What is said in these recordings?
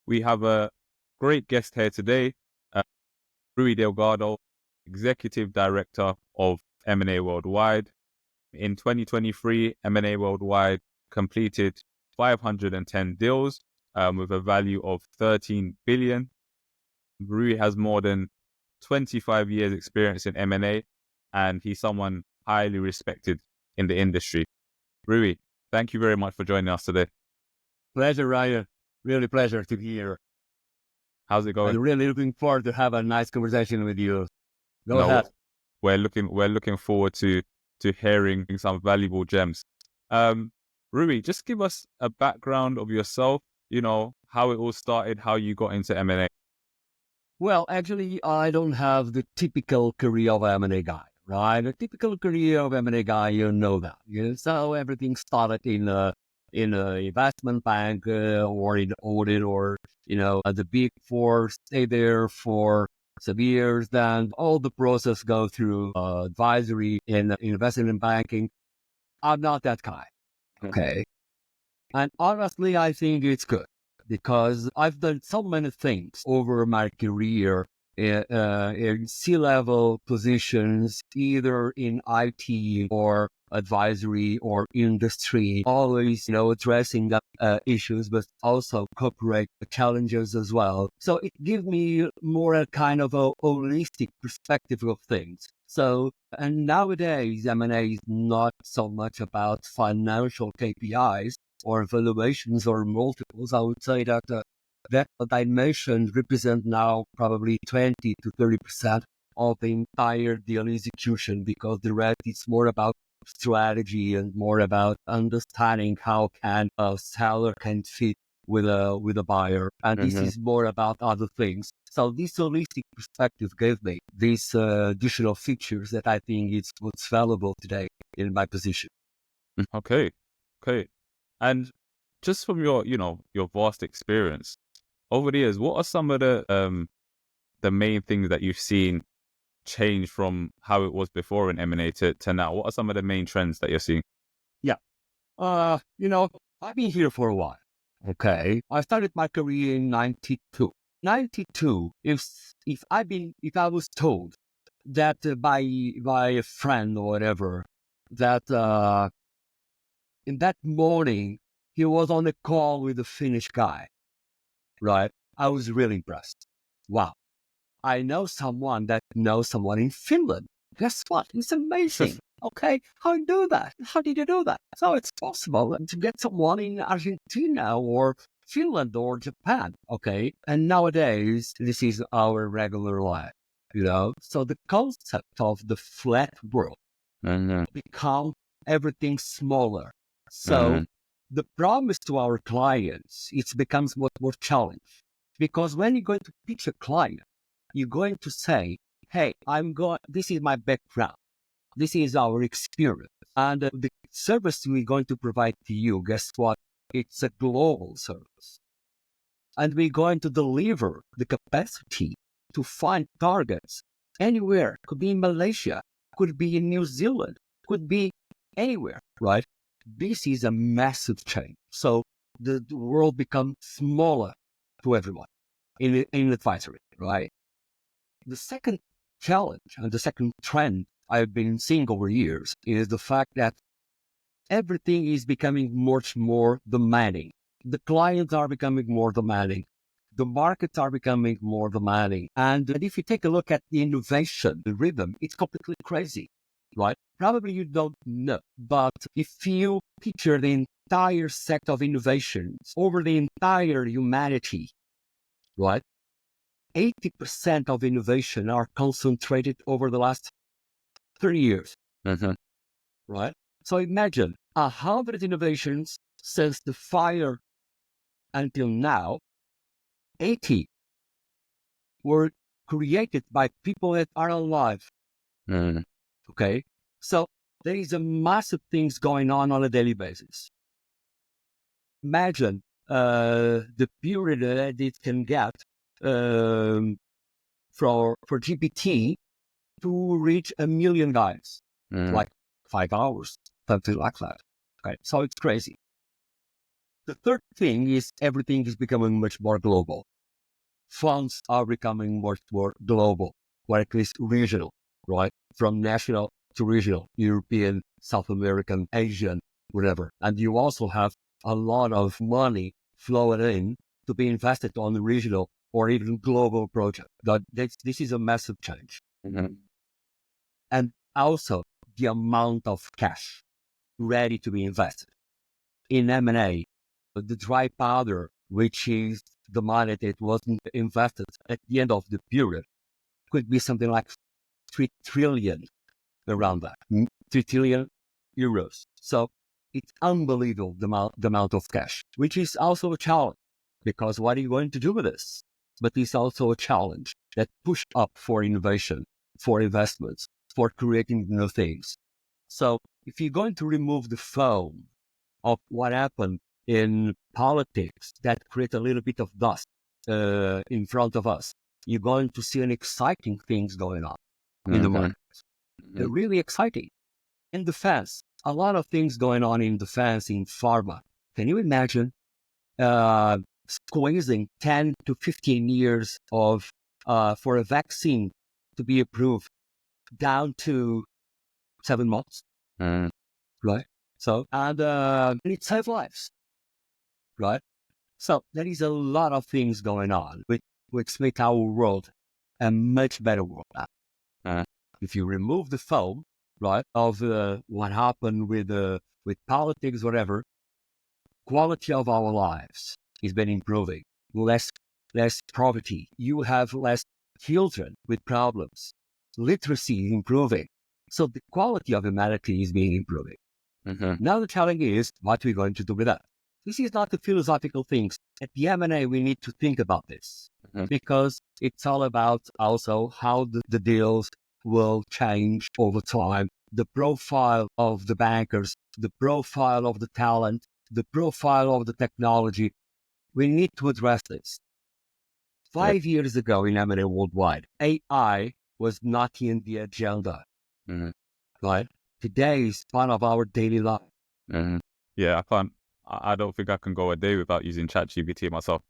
We have a great guest here today, uh, Rui Delgado, Executive Director of M&A Worldwide. In 2023, M&A Worldwide completed 510 deals with a value of 13 billion. Rui has more than 25 years experience in M&A, and he's someone highly respected in the industry. Rui, thank you very much for joining us today. Pleasure, Ryan. Really pleasure to be here. How's it going? I'm really looking forward to have a nice conversation with you. Go No, ahead. we're looking forward to hearing some valuable gems. Rui, just give us a background of yourself, how it all started, how you got into M&A. Well, actually, I don't have the typical career of M&A guy, right? A typical career of M&A guy, you know that. So everything started in a investment bank or in audit or, at the Big Four, stay there for some years. Then all the process go through advisory in investment banking. I'm not that guy. Okay. And honestly, I think it's good because I've done so many things over my career in C-level positions, either in IT or advisory or industry, always, addressing the issues, but also corporate challenges as well. So it gives me more a kind of a holistic perspective of things. So, and nowadays, M&A is not so much about financial KPIs or valuations or multiples. I would say that that dimension represent now probably 20 to 30% of the entire deal execution, because the rest is more about strategy and more about understanding how can a seller can fit with a buyer, and this is more about other things. So this holistic perspective gave me these additional features that I think is what's valuable today in my position. Okay. And just from your vast experience over the years, what are some of the main things that you've seen change from how it was before in M&A to now? What are some of the main trends that you're seeing? Yeah. I've been here for a while. Okay. I started my career in 92. 92, if I was told that by a friend or whatever, that in that morning he was on a call with a Finnish guy, right? I was really impressed. Wow. I know someone that knows someone in Finland. Guess what? It's amazing. Okay, how do you do that? How did you do that? So it's possible to get someone in Argentina or Finland or Japan. Okay, and nowadays this is our regular life. So the concept of the flat world become everything smaller. So the promise to our clients, it becomes much more challenge, because when you're going to pitch a client, you're going to say, hey, this is my background. This is our experience. And the service we're going to provide to you, guess what? It's a global service. And we're going to deliver the capacity to find targets anywhere. Could be in Malaysia, could be in New Zealand, could be anywhere, right? This is a massive change. So the world becomes smaller to everyone in advisory, right? The second challenge and the second trend I've been seeing over years is the fact that everything is becoming much more demanding. The clients are becoming more demanding. The markets are becoming more demanding. And if you take a look at the innovation, the rhythm, it's completely crazy, right? Probably you don't know, but if you picture the entire set of innovations over the entire humanity, right? 80% of innovation are concentrated over the last 30 years, right? So imagine 100 innovations since the fire until now, 80 were created by people that are alive. Okay. So there is a massive things going on a daily basis. Imagine the period that it can get for GPT to reach 1 million guys, like 5 hours, something like that. Okay, so it's crazy. The third thing is everything is becoming much more global. Funds are becoming much more global, or at least regional, right? From national to regional, European, South American, Asian, whatever. And you also have a lot of money flowing in to be invested on the regional or even global project. This is a massive change. Mm-hmm. And also the amount of cash ready to be invested in M&A, the dry powder, which is the money that wasn't invested at the end of the period, could be something like 3 trillion, around that, 3 trillion euros. So it's unbelievable the amount of cash, which is also a challenge, because what are you going to do with this? But it's also a challenge that push up for innovation, for investments, for creating new things. So if you're going to remove the foam of what happened in politics that create a little bit of dust in front of us, you're going to see an exciting things going on in the market. They're really exciting. In defense, a lot of things going on in defense, in pharma. Can you imagine squeezing 10 to 15 years of for a vaccine to be approved down to 7 months, right? So, and it saves lives, right? So there is a lot of things going on which make our world a much better world now. If you remove the foam, right, of what happened with politics, whatever, quality of our lives has been improving. Less poverty. You have less children with problems. Literacy is improving. So the quality of humanity is being improving. Now the challenge is what we're going to do with that. This is not the philosophical things. At the M&A, we need to think about this because it's all about also how the deals will change over time. The profile of the bankers, the profile of the talent, the profile of the technology. We need to address this. 5 years ago in M&A Worldwide, AI was not in the agenda, right? Today is part of our daily life. Yeah, I don't think I can go a day without using ChatGPT myself.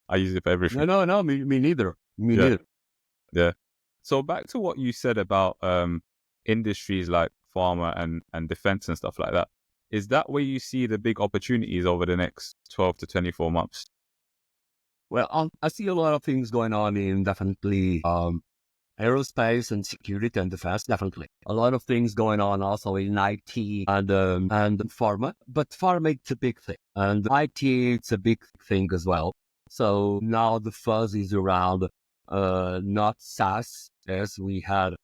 I use it for everything. No, me neither. Me Yeah. neither. Yeah. So back to what you said about industries like pharma and defense and stuff like that. Is that where you see the big opportunities over the next 12 to 24 months? Well, I see a lot of things going on in definitely aerospace and security and defense, definitely. A lot of things going on also in IT and pharma, but pharma it's a big thing. And IT, it's a big thing as well. So now the fuzz is around not SaaS as we had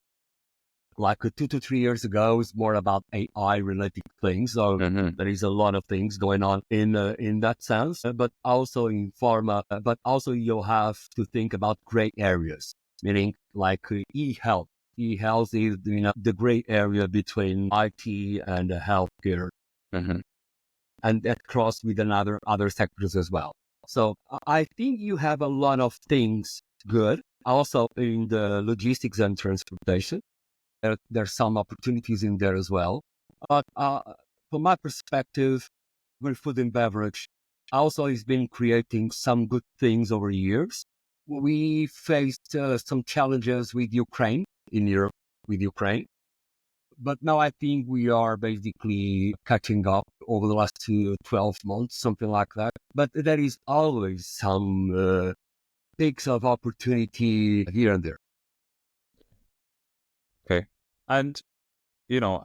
like 2 to 3 years ago. It's more about AI related things. So there is a lot of things going on in that sense, but also in pharma, but also you'll have to think about gray areas, meaning like e-health. E-health is the gray area between IT and healthcare, and that cross with other sectors as well. So I think you have a lot of things good. Also in the logistics and transportation, there's some opportunities in there as well. But from my perspective, with food and beverage, also has been creating some good things over years. We faced some challenges with Ukraine in Europe, with Ukraine. But now I think we are basically catching up over the last 12 months, something like that. But there is always some peaks of opportunity here and there. Okay. And,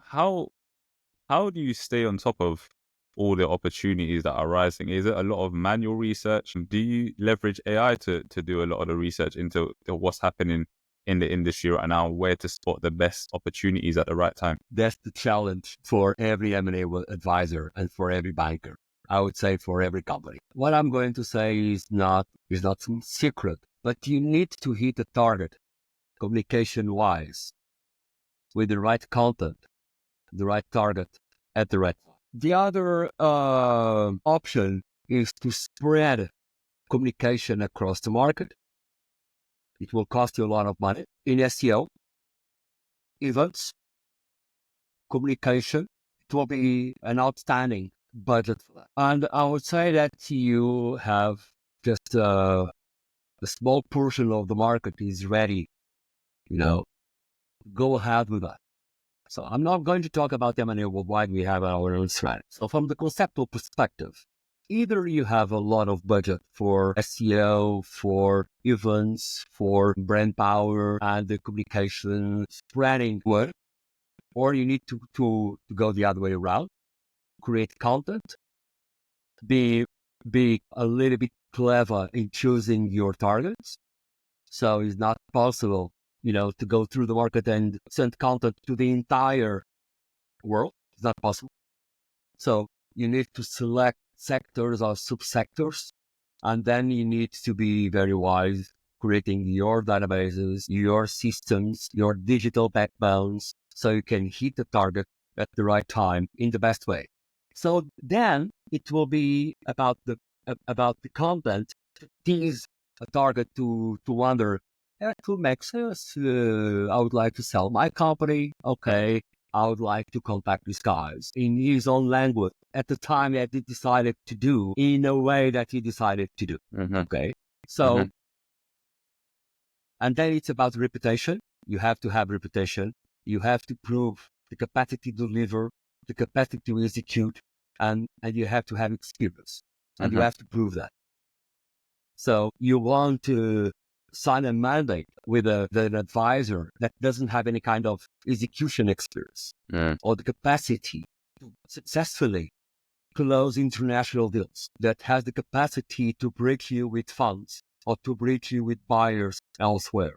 how do you stay on top of all the opportunities that are rising? Is it a lot of manual research? Do you leverage AI to do a lot of the research into what's happening in the industry right now, where to spot the best opportunities at the right time? That's the challenge for every M&A advisor and for every banker. I would say for every company. What I'm going to say is not some secret, but you need to hit a target communication-wise with the right content, the right target at the right time. The other option is to spread communication across the market. It will cost you a lot of money in SEO, events, communication. It will be an outstanding budget for that. And I would say that you have just a small portion of the market is ready, go ahead with that. So I'm not going to talk about M&A worldwide. We have our own strategy. So from the conceptual perspective, either you have a lot of budget for SEO, for events, for brand power and the communication spreading word, or you need to go the other way around, create content, be a little bit clever in choosing your targets. So it's not possible, to go through the market and send content to the entire world. It's not possible. So you need to select sectors or subsectors, and then you need to be very wise, creating your databases, your systems, your digital backbones, so you can hit the target at the right time in the best way. So then it will be about the content to tease a target to wonder, it will make sense. I would like to sell my company. Okay, I would like to contact these guys in his own language at the time that he decided to do in a way that he decided to do. Okay. So, and then it's about reputation. You have to have reputation. You have to prove the capacity to deliver, the capacity to execute, and you have to have experience. And you have to prove that. So you want to sign a mandate with an advisor that doesn't have any kind of execution experience or the capacity to successfully close international deals, that has the capacity to bridge you with funds or to bridge you with buyers elsewhere.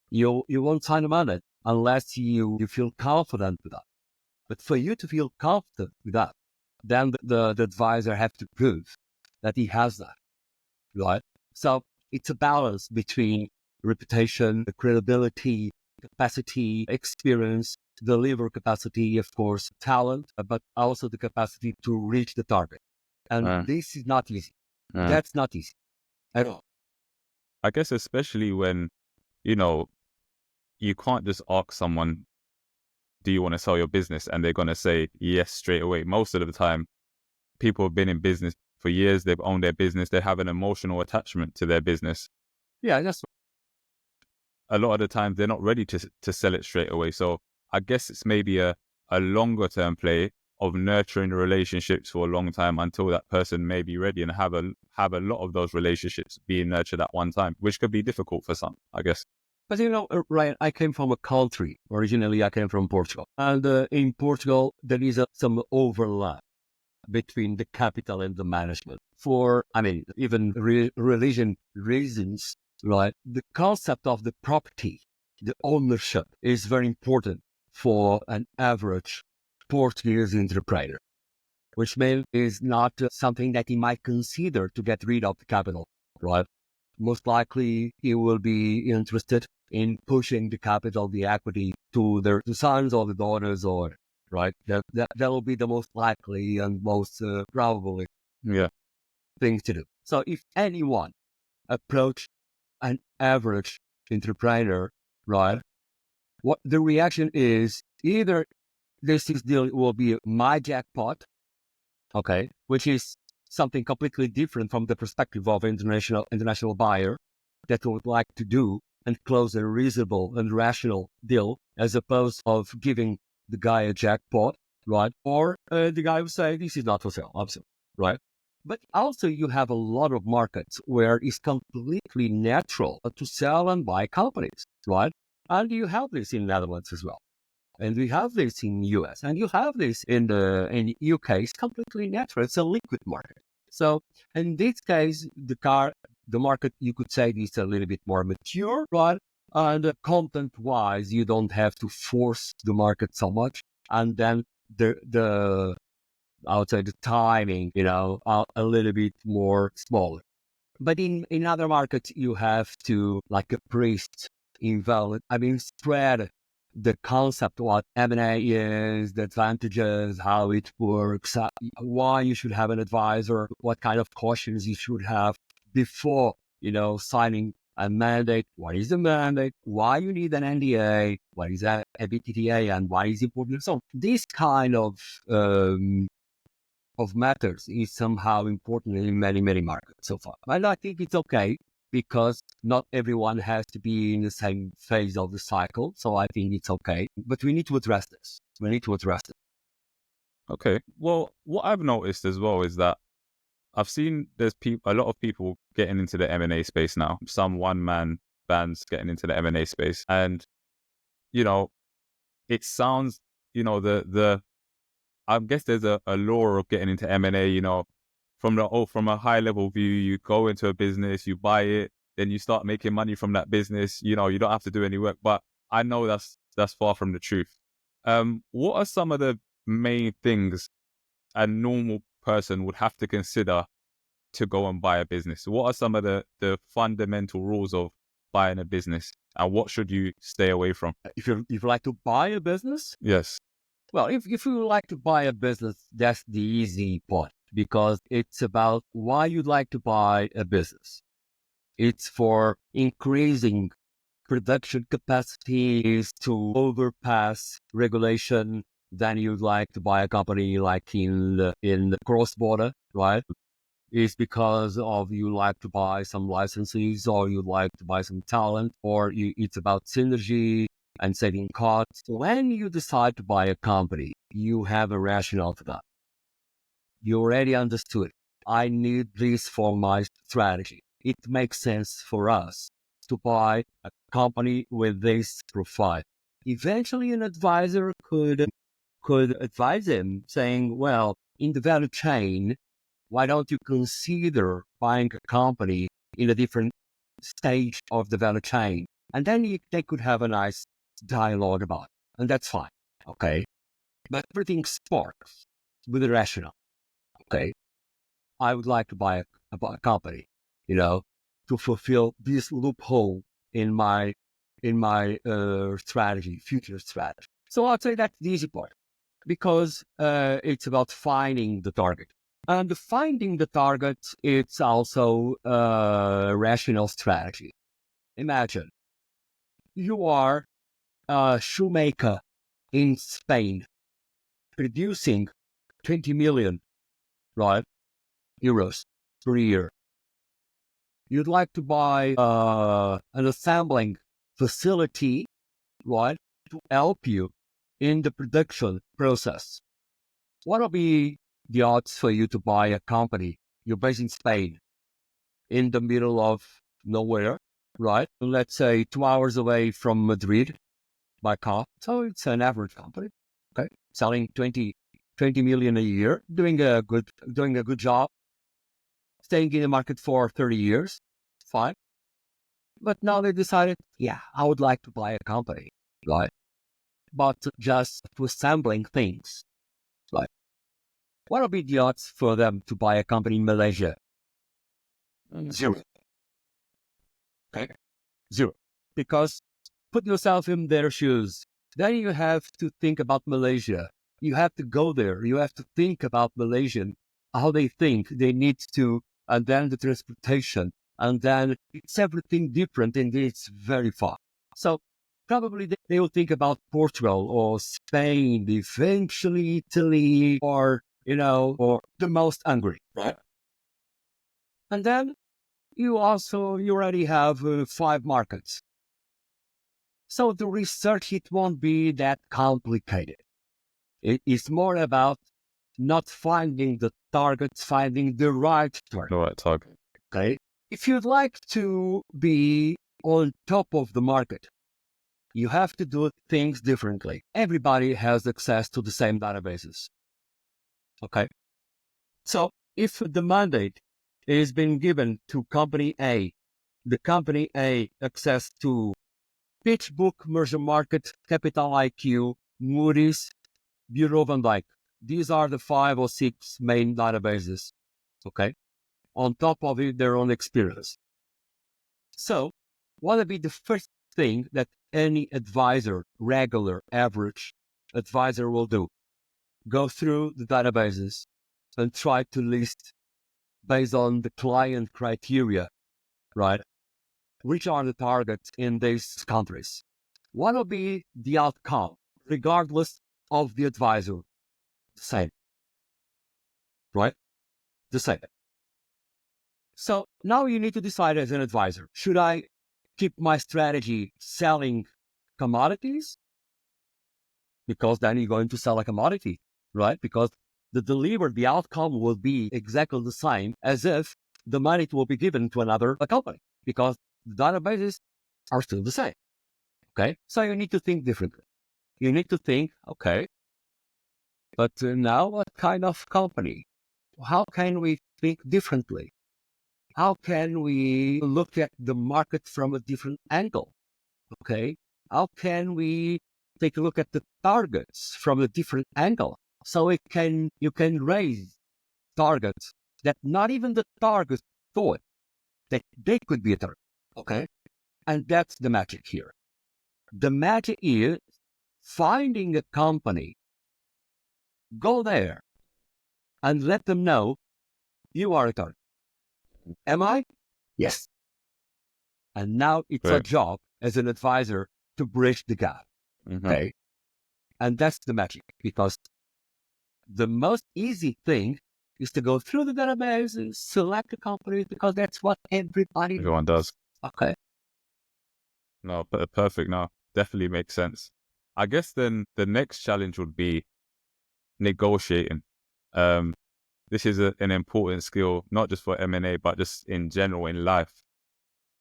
You won't sign a mandate unless you feel confident with that. But for you to feel confident with that, then the advisor has to prove that he has that, right? So it's a balance between reputation, credibility, capacity, experience, deliver capacity, of course, talent, but also the capacity to reach the target. And this is not easy. That's not easy at all. I guess especially when, you can't just ask someone, do you want to sell your business? And they're going to say yes straight away. Most of the time, people have been in business for years. They've owned their business. They have an emotional attachment to their business. Yeah, that's a lot of the time they're not ready to sell it straight away. So I guess it's maybe a longer term play of nurturing the relationships for a long time until that person may be ready, and have a lot of those relationships being nurtured at one time, which could be difficult for some, I guess. But Ryan, I came from a country. Originally, I came from Portugal. And in Portugal, there is some overlap between the capital and the management. For, even religion reasons, right? The concept of the property, the ownership is very important for an average Portuguese entrepreneur, which means is not something that he might consider to get rid of the capital, right? Most likely he will be interested in pushing the capital, the equity to their sons or the daughters, or right. That will be the most likely and most probable thing to do. So if anyone approach an average entrepreneur, right, what the reaction is, either this deal will be my jackpot, okay, which is something completely different from the perspective of international buyer that would like to do and close a reasonable and rational deal, as opposed of giving the guy a jackpot, right? Or the guy would say, this is not for sale, absolutely, right? But also you have a lot of markets where it's completely natural to sell and buy companies, right? And you have this in Netherlands as well. And we have this in US, and you have this in UK. It's completely natural. It's a liquid market. So in this case, the market, you could say, is a little bit more mature, right? And content-wise, you don't have to force the market so much. And then I would say the timing, are a little bit more smaller. But in other markets, you have to, like a priest, spread the concept of what M&A is, the advantages, how it works, why you should have an advisor, what kind of cautions you should have before, signing a mandate. What is the mandate? Why you need an NDA? What is a BTTA? And why is it important? So this kind of of matters is somehow important in many, many markets so far. And I think it's okay because not everyone has to be in the same phase of the cycle. So I think it's okay. But we need to address this. We need to address it. Okay. Well, what I've noticed as well is that I've seen there's a lot of people getting into the M&A space now. Some one-man bands getting into the M&A space. And, you know, it sounds, the I guess there's a lure of getting into M&A, from a high level view, you go into a business, you buy it, then you start making money from that business, you don't have to do any work. But I know that's far from the truth. What are some of the main things a normal person would have to consider to go and buy a business? What are some of the fundamental rules of buying a business, and what should you stay away from? If you like to buy a business, Yes. well, if you like to buy a business, that's the easy part because it's about why you'd like to buy a business. It's for increasing production capacities to overpass regulation. Then you'd like to buy a company like in the cross border, right? It's because of you like to buy some licenses or you like to buy some talent or it's about synergy and saving costs. When you decide to buy a company, you have a rationale for that. You already understood. I need this for my strategy. It makes sense for us to buy a company with this profile. Eventually, an advisor could advise him saying, well, in the value chain, why don't you consider buying a company in a different stage of the value chain? And then they could have a nice dialogue about it. And that's fine. Okay. But everything sparks with a rationale. Okay. I would like to buy a company, to fulfill this loophole in my strategy, future strategy. So I'd say that's the easy part because it's about finding the target. And finding the target, it's also a rational strategy. Imagine you are a shoemaker in Spain producing 20 million, right, euros per year. You'd like to buy an assembling facility, right, to help you in the production process. What will be the odds for you to buy a company? You're based in Spain, in the middle of nowhere, right? Let's say 2 hours away from Madrid by car. So it's an average company, okay? Selling 20 million a year, doing a good job, staying in the market for 30 years, fine. But now they decided, yeah, I would like to buy a company, right? But just to assembling things, right? What will be the odds for them to buy a company in Malaysia? Zero. Okay. Zero. Because put yourself in their shoes. Then you have to think about Malaysia. You have to go there. You have to think about Malaysian, how they think they need to, and then the transportation, and then it's everything different and it's very far. So probably they will think about Portugal or Spain, eventually Italy, or, or the most hungry, right? And then you already have 5 markets. So the research, it won't be that complicated. It is more about not finding the targets, finding the right target. The right target. Okay. If you'd like to be on top of the market, you have to do things differently. Everybody has access to the same databases. Okay. So if the mandate is being given to company A, the company A access to PitchBook, Merger Market, Capital IQ, Moody's, Bureau van Dijk. These are the 5 or 6 main databases. Okay. On top of it, their own experience. So, what would be the first thing that any advisor, regular, average advisor will do? Go through the databases and try to list based on the client criteria, right? Which are the targets in these countries? What will be the outcome, regardless of the advisor? Same. right? The same. So now you need to decide as an advisor, should I keep my strategy selling commodities? Because then you're going to sell a commodity, right? Because the outcome will be exactly the same as if the money will be given to another company, because the databases are still the same. Okay. So you need to think differently. You need to think, okay, but now what kind of company? How can we think differently? How can we look at the market from a different angle? Okay. How can we take a look at the targets from a different angle? So you can raise targets that not even the target thought that they could be a target. Okay. And that's the magic here. The magic is finding a company, go there and let them know you are a target. Am I? Yes. And now it's a Right. job as an advisor to bridge the gap. Mm-hmm. Okay. And that's the magic, because the most easy thing is to go through the database and select a company, because that's what everybody Everyone does. Okay. No, perfect. No, definitely makes sense. I guess then the next challenge would be negotiating. Um, this is an important skill, not just for M&A, but just in general in life.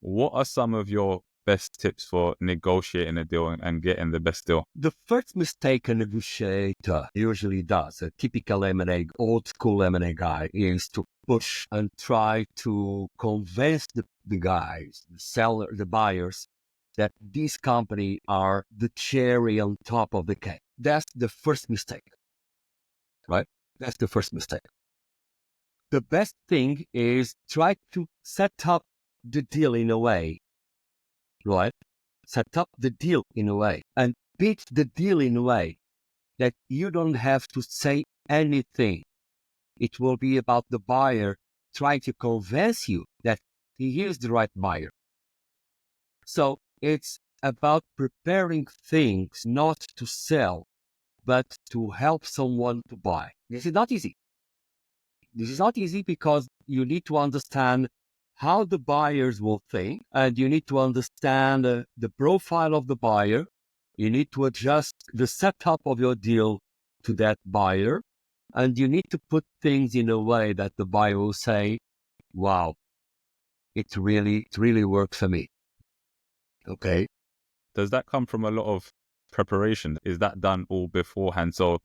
What are some of your best tips for negotiating a deal and getting the best deal? The first mistake a negotiator usually does, a typical M&A, old school M&A guy, is to push and try to convince the guys, the seller, the buyers, that this company are the cherry on top of the cake. That's the first mistake, right? That's the first mistake. The best thing is try to set up the deal in a way, right? Set up the deal in a way and pitch the deal in a way that you don't have to say anything. It will be about the buyer trying to convince you that he is the right buyer. So it's about preparing things not to sell, but to help someone to buy. This is not easy. This is not easy because you need to understand how the buyers will think, and you need to understand the profile of the buyer. You need to adjust the setup of your deal to that buyer, and you need to put things in a way that the buyer will say, wow, it really works for me. Okay. Does that come from a lot of preparation? Is that done all beforehand? So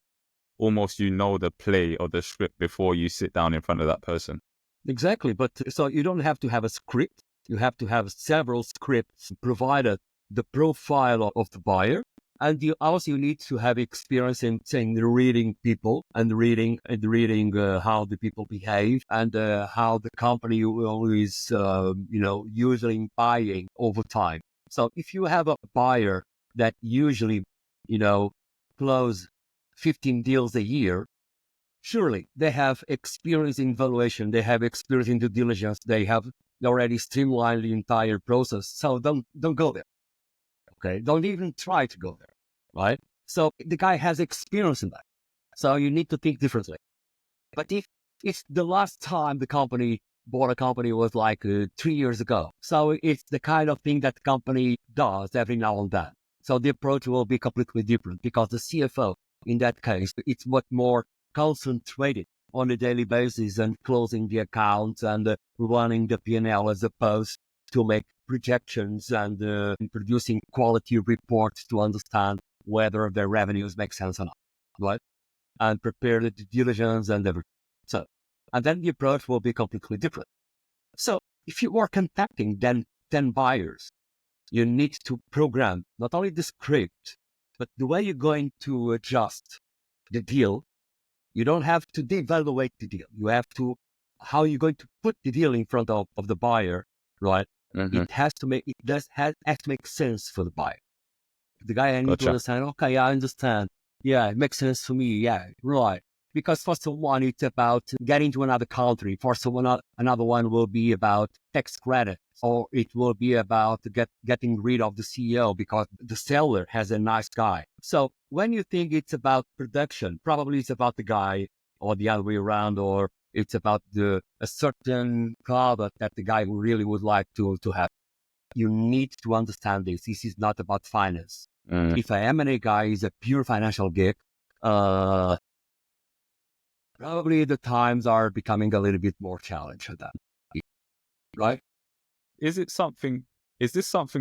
almost the play or the script before you sit down in front of that person. Exactly. But so you don't have to have a script. You have to have several scripts provided the profile of the buyer. And you also need to have experience in saying reading people and reading how the people behave and how the company is usually buying over time. So if you have a buyer that usually close 15 deals a year, surely they have experience in valuation, they have experience in due diligence, they have already streamlined the entire process. So don't go there. Okay, don't even try to go there, right? So the guy has experience in that. So you need to think differently. But if it's the last time the company bought a company was like 3 years ago, so it's the kind of thing that company does every now and then. So the approach will be completely different, because the CFO in that case, it's much more concentrated on a daily basis and closing the accounts and running the P&L, as opposed to make projections and producing quality reports to understand whether their revenues make sense or not, right? And prepare the due diligence and everything. So, and then the approach will be completely different. So if you are contacting 10 buyers, you need to program not only the script, but the way you're going to adjust the deal. You don't have to devaluate the deal. You have to, how you're going to put the deal in front of the buyer, right? Mm-hmm. Has to make sense for the buyer. The guy I need to Gotcha. understand, okay, I understand. Yeah, it makes sense for me. Yeah, right. Because for someone, it's about getting to another country. For someone, another one will be about tax credit, or it will be about getting rid of the CEO because the seller has a nice guy. So when you think it's about production, probably it's about the guy or the other way around, or it's about a certain product that the guy really would like to have. You need to understand this. This is not about finance. If an M&A guy is a pure financial geek, probably the times are becoming a little bit more challenging than that, right? Is this something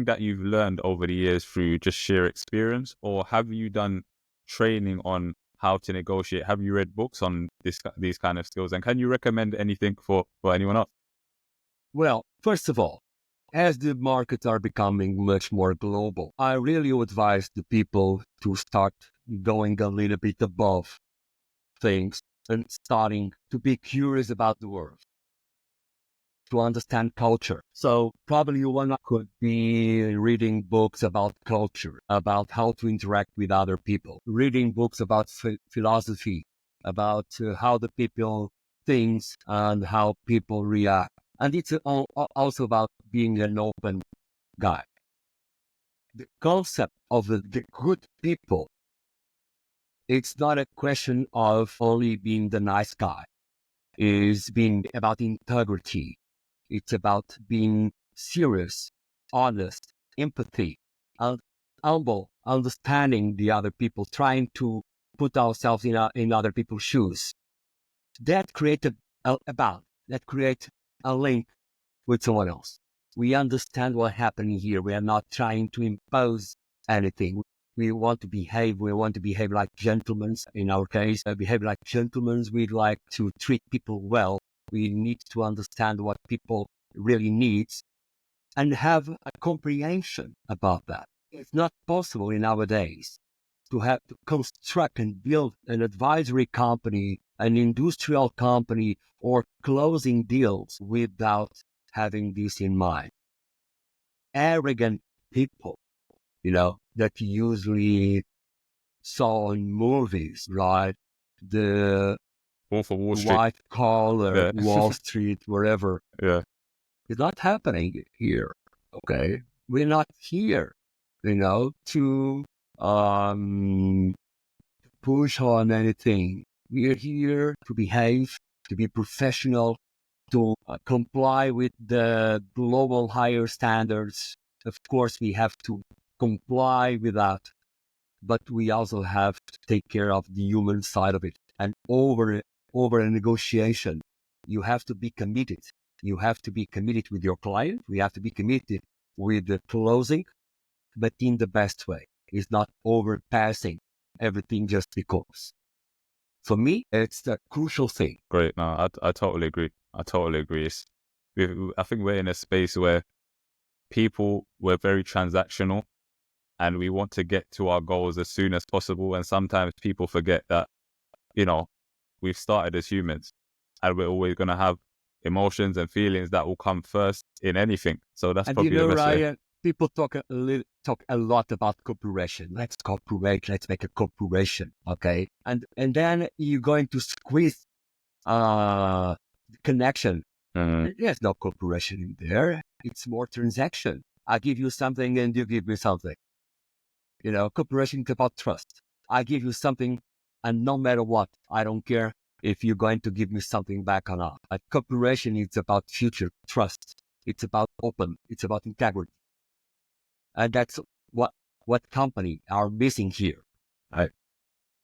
that you've learned over the years through just sheer experience, or have you done training on how to negotiate? Have you read books on these kind of skills? And can you recommend anything for anyone else? Well, first of all, as the markets are becoming much more global, I really would advise the people to start going a little bit above things and starting to be curious about the world, to understand culture. So probably one could be reading books about culture, about how to interact with other people, reading books about philosophy, about how the people think and how people react. And it's also about being an open guy. The concept of the good people, it's not a question of only being the nice guy. It's being about integrity. It's about being serious, honest, empathy, humble, understanding the other people, trying to put ourselves in other people's shoes. That creates a bond. That creates a link with someone else. We understand what's happening here. We are not trying to impose anything. We want to behave. We want to behave like gentlemen. In our case, behave like gentlemen. We'd like to treat people well. We need to understand what people really need and have a comprehension about that. It's not possible in nowadays to have to construct and build an advisory company, an industrial company, or closing deals without having this in mind. Arrogant people, that you usually saw in movies, right? The Wolf of Wall Street. white collar, Yeah. Wall Street, wherever. Yeah. It's not happening here, okay? We're not here, to push on anything. We're here to behave, to be professional, to comply with the global higher standards. Of course, we have to comply with that, but we also have to take care of the human side of it. And over a negotiation, you have to be committed. You have to be committed with your client. We have to be committed with the closing, but in the best way. It's not overpassing everything just because. For me, it's a crucial thing. Great. No, I totally agree. I think we're in a space where we're very transactional and we want to get to our goals as soon as possible. And sometimes people forget that, we've started as humans and we're always going to have emotions and feelings that will come first in anything. So that's probably the best way. Ryan, people talk a lot about cooperation. Let's cooperate. Let's make a cooperation. Okay. And then you're going to squeeze the connection. There's no cooperation in there. It's more transaction. I give you something and you give me something. Cooperation is about trust. I give you something and no matter what, I don't care if you're going to give me something back or not. But cooperation is about future trust. It's about open. It's about integrity. And that's what company are missing here. Right?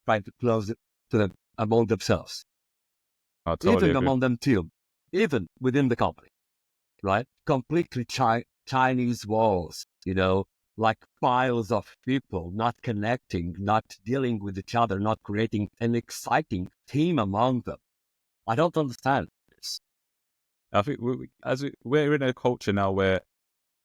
Trying to close it to them among themselves. I totally Even agree. among them too. Even within the company. Right? Completely Chinese walls, like piles of people not connecting, not dealing with each other, not creating an exciting team among them. I don't understand this. I think we're in a culture now where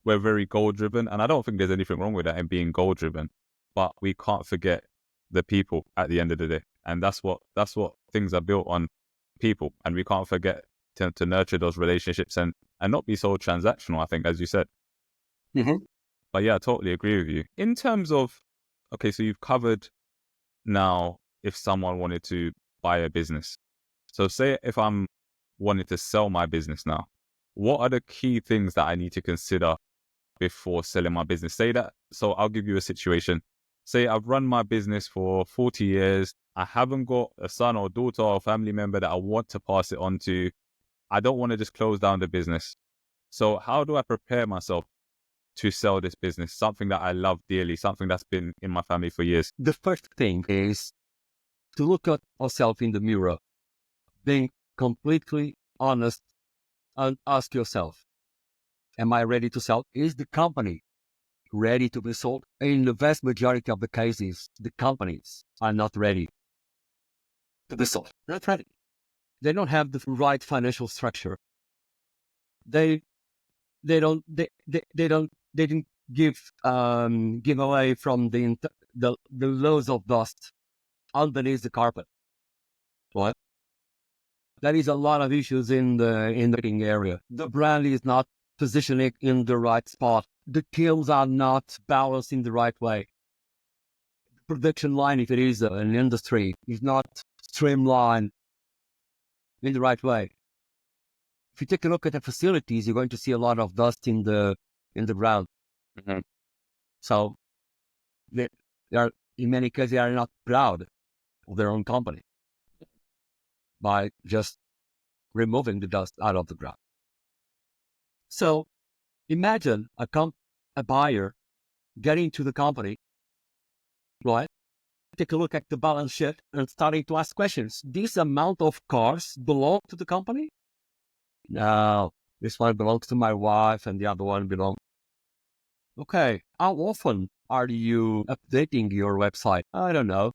we're very goal driven, and I don't think there's anything wrong with that in being goal driven, but we can't forget the people at the end of the day, and that's what things are built on, people, and we can't forget to nurture those relationships and not be so transactional. I think, as you said. Mm-hmm. But yeah, I totally agree with you. In terms of, okay, so you've covered now if someone wanted to buy a business. So say if I'm wanting to sell my business now, what are the key things that I need to consider before selling my business? So I'll give you a situation. Say I've run my business for 40 years. I haven't got a son or daughter or family member that I want to pass it on to. I don't want to just close down the business. So how do I prepare myself to sell this business? Something that I love dearly, something that's been in my family for years. The first thing is to look at yourself in the mirror, being completely honest, and ask yourself, am I ready to sell? Is the company ready to be sold? In the vast majority of the cases, the companies are not ready to be sold. They're not ready. They don't have the right financial structure. They didn't give away from the loads of dust underneath the carpet. What? There is a lot of issues in the marketing area. The brand is not positioning in the right spot. The teams are not balanced in the right way. The production line, if it is an industry, is not streamlined in the right way. If you take a look at the facilities, you're going to see a lot of dust in the ground. Mm-hmm. So they are, in many cases, they are not proud of their own company by just removing the dust out of the ground. So imagine a buyer getting to the company, right? Take a look at the balance sheet and starting to ask questions. This amount of cars belong to the company? No, this one belongs to my wife and the other one belongs. Okay, how often are you updating your website? I don't know.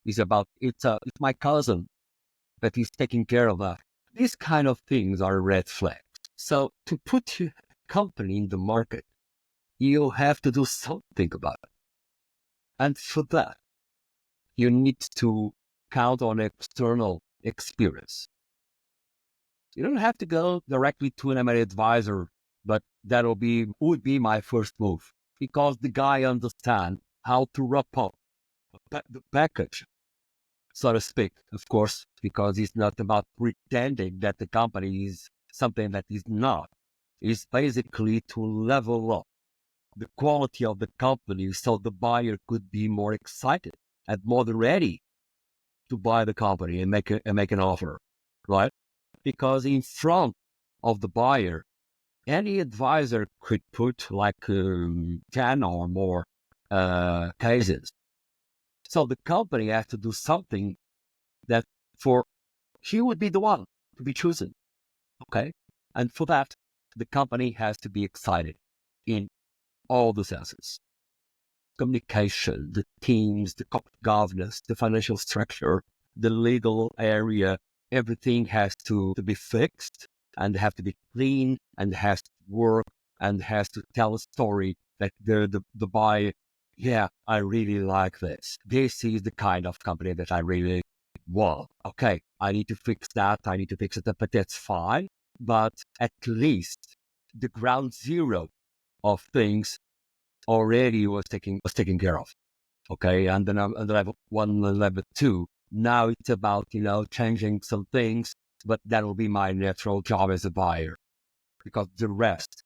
It's my cousin that is taking care of that. These kind of things are red flags. So to put your company in the market, you have to do something about it. And for that, you need to count on external experience. You don't have to go directly to an M&A advisor, but would be my first move, because the guy understands how to wrap up the package, so to speak, of course, because it's not about pretending that the company is something that is not. It's basically to level up the quality of the company so the buyer could be more excited and more ready to buy the company and make an offer, right? Because in front of the buyer, any advisor could put like 10 or more cases. So the company has to do something that he would be the one to be chosen, okay? And for that, the company has to be excited in all the senses. Communication, the teams, the corporate governance, the financial structure, the legal area, everything has to be fixed and have to be clean and has to work and has to tell a story that the buyer, yeah, I really like this. This is the kind of company that I really want. Okay, I need to fix that. I need to fix it, but that's fine. But at least the ground zero of things already was taken care of. Okay, and then on level 1 and level 2, now it's about changing some things, but that will be my natural job as a buyer, because the rest,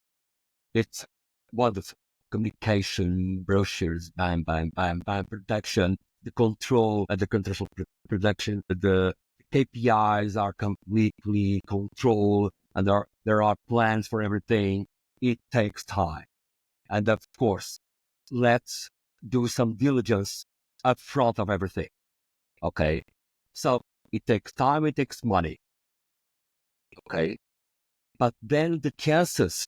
it's wonderful. Communication, brochures, bam, bam, bam, bam, production, the control, the control production, the KPIs are completely controlled, and there are plans for everything. It takes time. And of course, let's do some diligence up front of everything. Okay. So it takes time, it takes money. Okay. But then the chances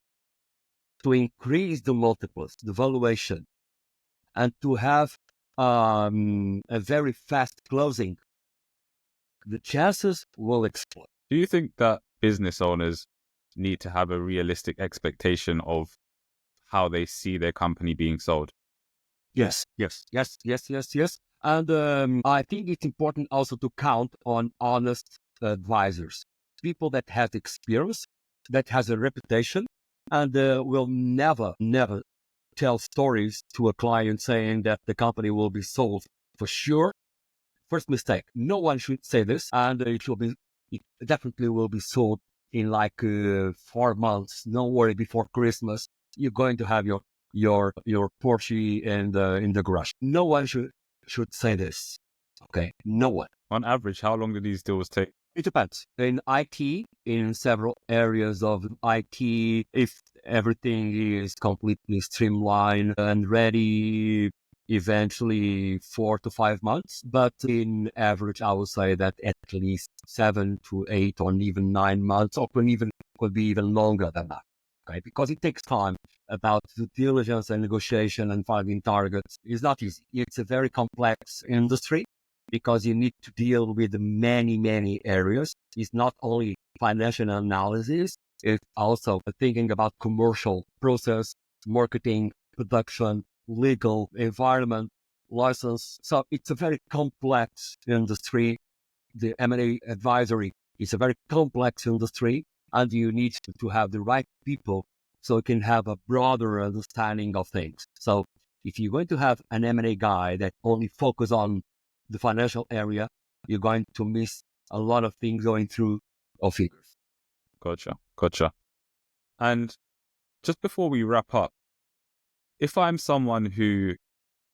to increase the multiples, the valuation, and to have a very fast closing, the chances will explode. Do you think that business owners need to have a realistic expectation of how they see their company being sold? Yes. And I think it's important also to count on honest advisors, people that have experience, that has a reputation, and will never tell stories to a client saying that the company will be sold for sure. First mistake. No one should say this, and it definitely will be sold in like 4 months. Don't worry, before Christmas, you're going to have your Porsche in the garage. No one should say this. Okay, no one. On average, how long do these deals take? It depends. In IT, in several areas of IT, if everything is completely streamlined and ready, eventually 4 to 5 months. But in average, I would say that at least 7 to 8 or even 9 months, or could be even longer than that. Okay, because it takes time. About due diligence and negotiation and finding targets is not easy. It's a very complex industry because you need to deal with many, many areas. It's not only financial analysis, it's also thinking about commercial process, marketing, production, legal, environment, license. So it's a very complex industry. The M&A advisory is a very complex industry, and you need to have the right people so you can have a broader understanding of things. So if you're going to have an M&A guy that only focus on the financial area, you're going to miss a lot of things going through of figures. Gotcha. And just before we wrap up, if I'm someone who,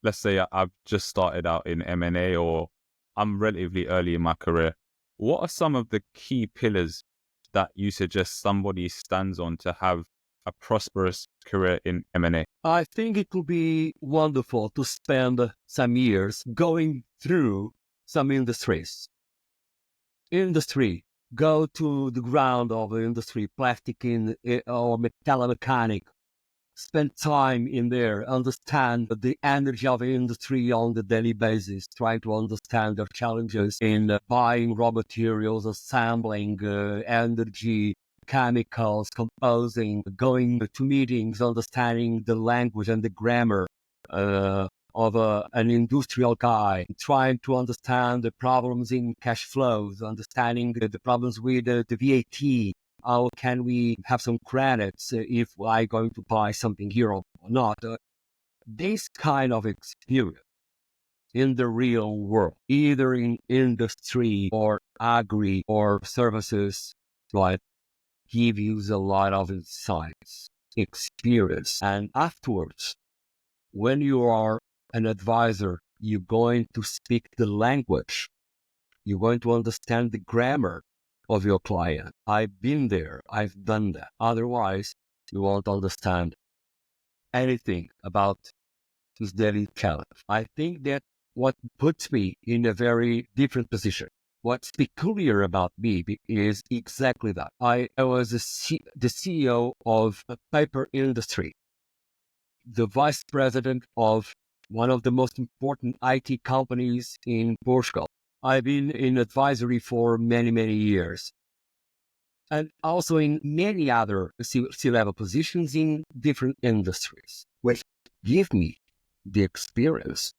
let's say I've just started out in M&A or I'm relatively early in my career, what are some of the key pillars that you suggest somebody stands on to have a prosperous career in M&A? I think it would be wonderful to spend some years going through some industries. Go to the ground of the industry, plastic or metalomechanic. Spend time in there, understand the energy of the industry on the daily basis, try to understand their challenges in buying raw materials, assembling energy, chemicals, composing, going to meetings, understanding the language and the grammar of an industrial guy, trying to understand the problems in cash flows, understanding the problems with the VAT. How can we have some credits if I'm going to buy something here or not? This kind of experience in the real world, either in industry or agri or services, right, give you a lot of insights, experience. And afterwards, when you are an advisor, you're going to speak the language. You're going to understand the grammar of your client. I've been there. I've done that. Otherwise, you won't understand anything about this daily challenge. I think that what puts me in a very different position. What's peculiar about me is exactly that. I was the CEO of a paper industry, the vice president of one of the most important IT companies in Portugal. I've been in advisory for many, many years, and also in many other C-level positions in different industries, which give me the experience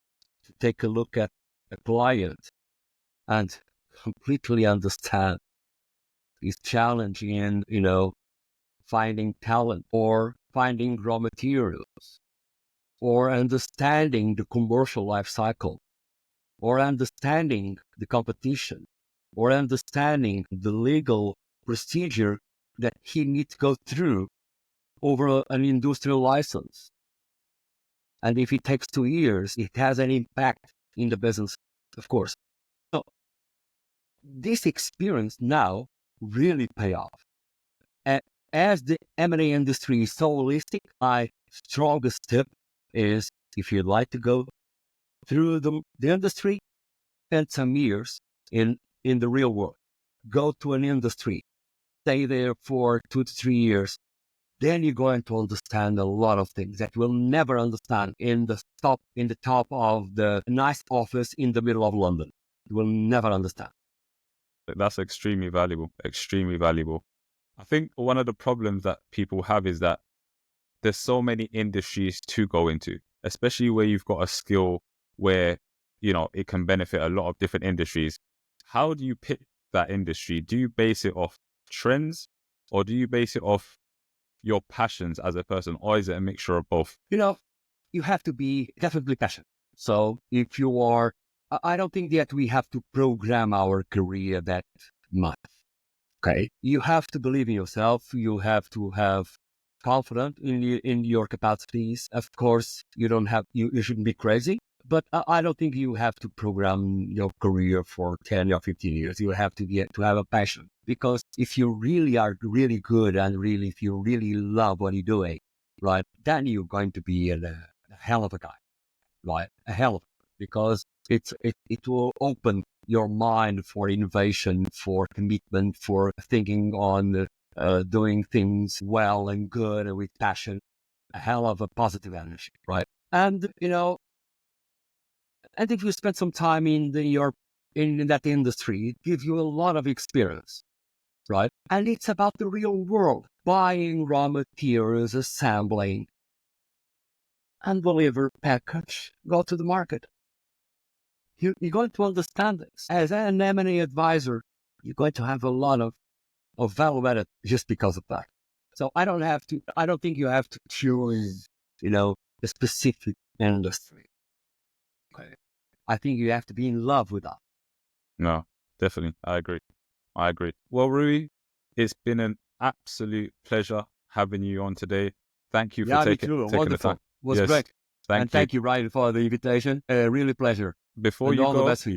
to take a look at a client and completely understand his challenge in, finding talent or finding raw materials or understanding the commercial life cycle or understanding the competition or understanding the legal procedure that he needs to go through over an industrial license. And if it takes 2 years, it has an impact in the business, of course. So this experience now really pay off. And as the M&A industry is so holistic, my strongest tip is if you'd like to go through the industry, spend some years in the real world. Go to an industry, stay there for 2 to 3 years. Then you're going to understand a lot of things that you'll never understand in the top of the nice office in the middle of London. You will never understand. That's extremely valuable. I think one of the problems that people have is that there's so many industries to go into, especially where you've got a skill where, it can benefit a lot of different industries. How do you pick that industry? Do you base it off trends or do you base it off your passions as a person, or is it a mixture of both? You have to be definitely passionate. So if you are, I don't think that we have to program our career that much. Okay. You have to believe in yourself. You have to have confidence in your capacities. Of course, you shouldn't be crazy, But I don't think you have to program your career for 10 or 15 years. You have to have a passion, because if you really are really good and if you really love what you're doing, right, then you're going to be a hell of a guy, right? A hell of, because it will open your mind for innovation, for commitment, for thinking on doing things well and good and with passion. A hell of a positive energy, right? And and if you spend some time in that industry, it gives you a lot of experience, right? And it's about the real world, buying raw materials, assembling, and deliver, package, go to the market. You're going to understand this. As an M&A advisor, you're going to have a lot of value added just because of that. So I don't think you have to choose, a specific industry. Okay. I think you have to be in love with that. No, definitely. I agree. Well, Rui, it's been an absolute pleasure having you on today. Thank you for Yeah, me too. taking the Wonderful. time. Was Yes, great. And thank you. thank you, Ryan, for the invitation. Really pleasure. Before And you all the go, best for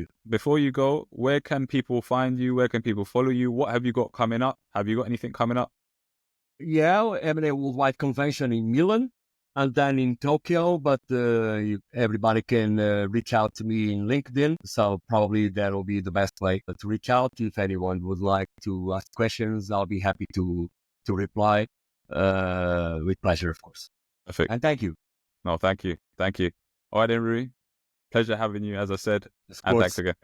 you. where can people find you? Where can people follow you? What have you got coming up? Have you got anything coming up? Yeah, M&A Worldwide Convention in Milan and then in Tokyo, but everybody can reach out to me in LinkedIn. So probably that will be the best way to reach out. If anyone would like to ask questions, I'll be happy to reply with pleasure, of course. Perfect. And thank you. No, thank you. All right, then, Rui. Pleasure having you, as I said, Of and thanks course. again.